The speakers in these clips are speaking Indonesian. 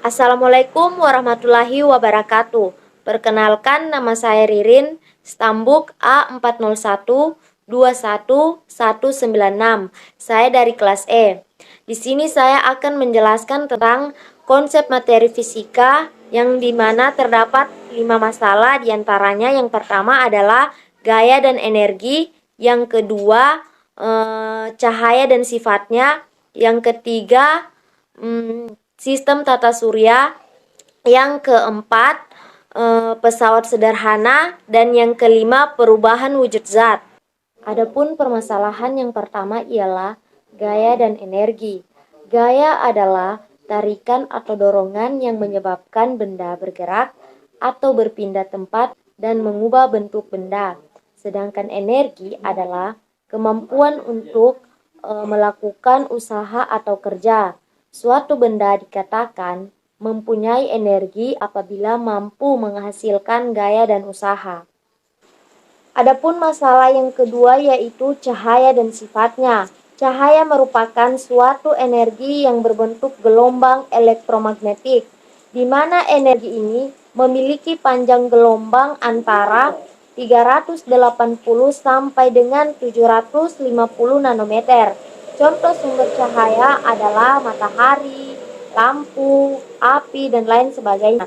Assalamualaikum warahmatullahi wabarakatuh. Perkenalkan, nama saya Ririn, Stambuk A40121196. Saya dari kelas E. Di sini saya akan menjelaskan tentang konsep materi fisika yang dimana terdapat 5 masalah, diantaranya yang pertama adalah gaya dan energi, yang kedua cahaya dan sifatnya, yang ketiga sistem tata surya, yang keempat pesawat sederhana, dan yang kelima perubahan wujud zat. Adapun permasalahan yang pertama ialah gaya dan energi. Gaya adalah tarikan atau dorongan yang menyebabkan benda bergerak atau berpindah tempat dan mengubah bentuk benda. Sedangkan energi adalah kemampuan untuk melakukan usaha atau kerja. Suatu benda dikatakan mempunyai energi apabila mampu menghasilkan gaya dan usaha. Adapun masalah yang kedua yaitu cahaya dan sifatnya. Cahaya merupakan suatu energi yang berbentuk gelombang elektromagnetik, di mana energi ini memiliki panjang gelombang antara 380 sampai dengan 750 nanometer. Contoh sumber cahaya adalah matahari, lampu, api, dan lain sebagainya.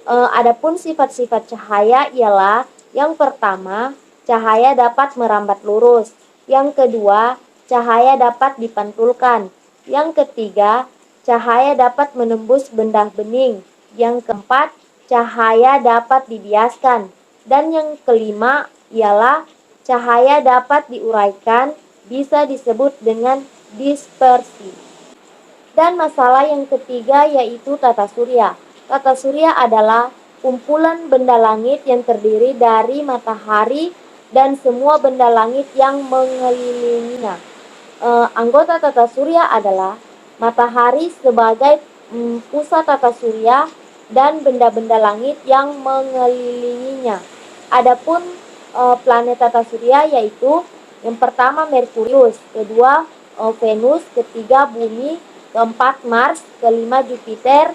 Adapun sifat-sifat cahaya ialah yang pertama, cahaya dapat merambat lurus. Yang kedua, cahaya dapat dipantulkan. Yang ketiga, cahaya dapat menembus benda bening. Yang keempat, cahaya dapat dibiaskan. Dan yang kelima ialah cahaya dapat diuraikan, bisa disebut dengan dispersi. Dan masalah yang ketiga yaitu tata surya. Tata surya adalah kumpulan benda langit yang terdiri dari matahari dan semua benda langit yang mengelilinginya. Anggota tata surya adalah matahari sebagai pusat tata surya dan benda-benda langit yang mengelilinginya. Adapun planet tata surya yaitu yang pertama Merkurius, kedua Venus, ketiga Bumi, keempat Mars, kelima Jupiter,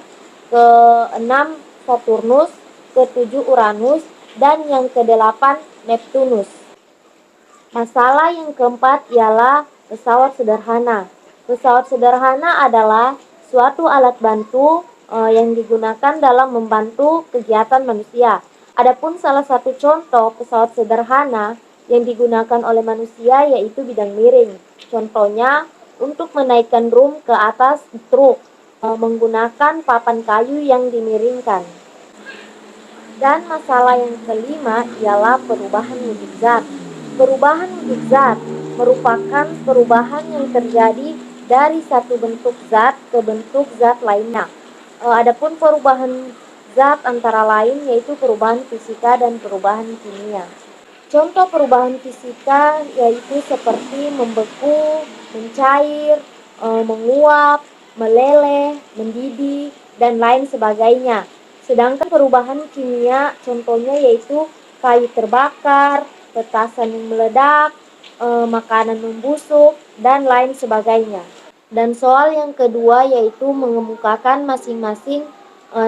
keenam Saturnus, ketujuh Uranus, dan yang kedelapan Neptunus. Masalah yang keempat ialah pesawat sederhana. Pesawat sederhana adalah suatu alat bantu yang digunakan dalam membantu kegiatan manusia. Adapun salah satu contoh pesawat sederhana yang digunakan oleh manusia yaitu bidang miring. Contohnya untuk menaikkan drum ke atas truk menggunakan papan kayu yang dimiringkan. Dan masalah yang kelima ialah perubahan wujud zat. Perubahan wujud zat merupakan perubahan yang terjadi dari satu bentuk zat ke bentuk zat lainnya. Adapun perubahan zat antara lain yaitu perubahan fisika dan perubahan kimia. Contoh perubahan fisika yaitu seperti membeku, mencair, menguap, meleleh, mendidih, dan lain sebagainya. Sedangkan perubahan kimia contohnya yaitu kayu terbakar, petasan yang meledak, makanan membusuk, dan lain sebagainya. Dan soal yang kedua yaitu mengemukakan masing-masing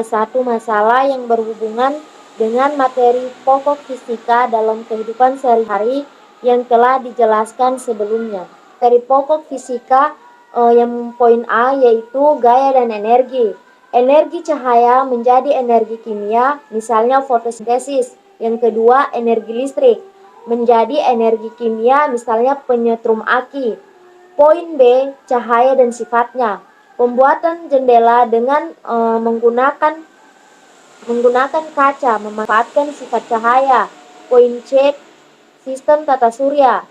satu masalah yang berhubungan dengan materi pokok fisika dalam kehidupan sehari-hari yang telah dijelaskan sebelumnya. Materi pokok fisika yang poin A yaitu gaya dan energi. Energi cahaya menjadi energi kimia, misalnya fotosintesis. Yang kedua, energi listrik menjadi energi kimia, misalnya penyetrum aki. Poin B, cahaya dan sifatnya. Pembuatan jendela dengan menggunakan kaca, memanfaatkan sifat cahaya. Poin C, sistem tata surya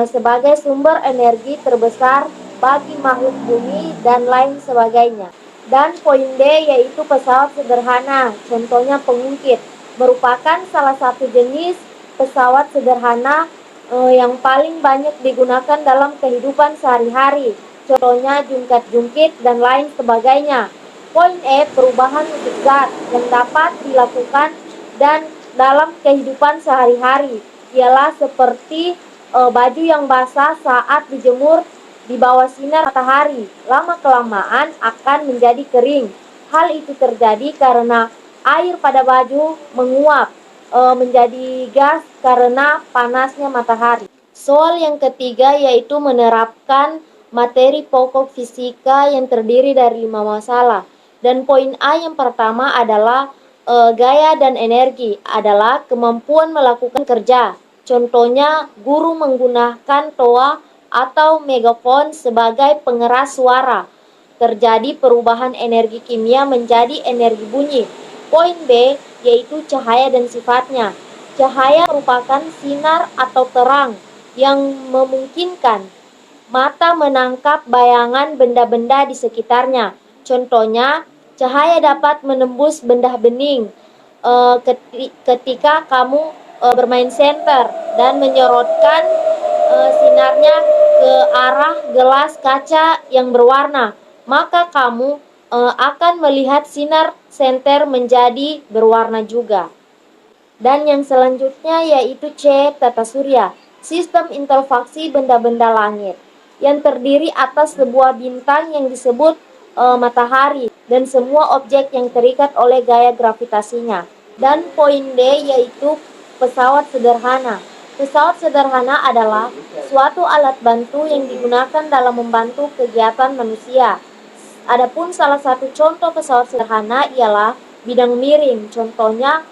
sebagai sumber energi terbesar bagi makhluk bumi dan lain sebagainya. Dan poin D yaitu pesawat sederhana, contohnya pengungkit, merupakan salah satu jenis pesawat sederhana yang paling banyak digunakan dalam kehidupan sehari-hari, contohnya jungkat-jungkit dan lain sebagainya. Poin E, perubahan wujud zat yang dapat dilakukan dan dalam kehidupan sehari-hari ialah seperti baju yang basah saat dijemur di bawah sinar matahari, lama-kelamaan akan menjadi kering. Hal itu terjadi karena air pada baju menguap menjadi gas karena panasnya matahari. Soal yang ketiga yaitu menerapkan materi pokok fisika yang terdiri dari 5 masalah. Dan poin A yang pertama adalah gaya dan energi adalah kemampuan melakukan kerja. Contohnya, guru menggunakan toa atau megafon sebagai pengeras suara. Terjadi perubahan energi kimia menjadi energi bunyi. Poin B yaitu cahaya dan sifatnya. Cahaya merupakan sinar atau terang yang memungkinkan mata menangkap bayangan benda-benda di sekitarnya. Contohnya, cahaya dapat menembus benda bening ketika kamu bermain senter dan menyorotkan sinarnya ke arah gelas kaca yang berwarna, maka kamu akan melihat sinar senter menjadi berwarna juga. Dan yang selanjutnya yaitu C. Tata surya, sistem interaksi benda-benda langit, yang terdiri atas sebuah bintang yang disebut matahari dan semua objek yang terikat oleh gaya gravitasinya. Dan poin D yaitu pesawat sederhana. Pesawat sederhana adalah suatu alat bantu yang digunakan dalam membantu kegiatan manusia. Adapun salah satu contoh pesawat sederhana ialah bidang miring. Contohnya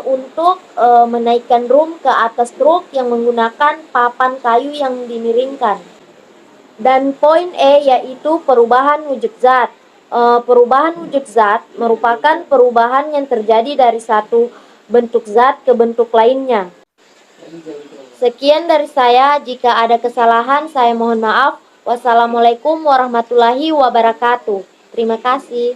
untuk menaikkan drum ke atas truk yang menggunakan papan kayu yang dimiringkan. Dan poin E yaitu perubahan wujud zat. Perubahan wujud zat merupakan perubahan yang terjadi dari satu bentuk zat ke bentuk lainnya. Sekian dari saya, jika ada kesalahan saya mohon maaf. Wassalamualaikum warahmatullahi wabarakatuh. Terima kasih.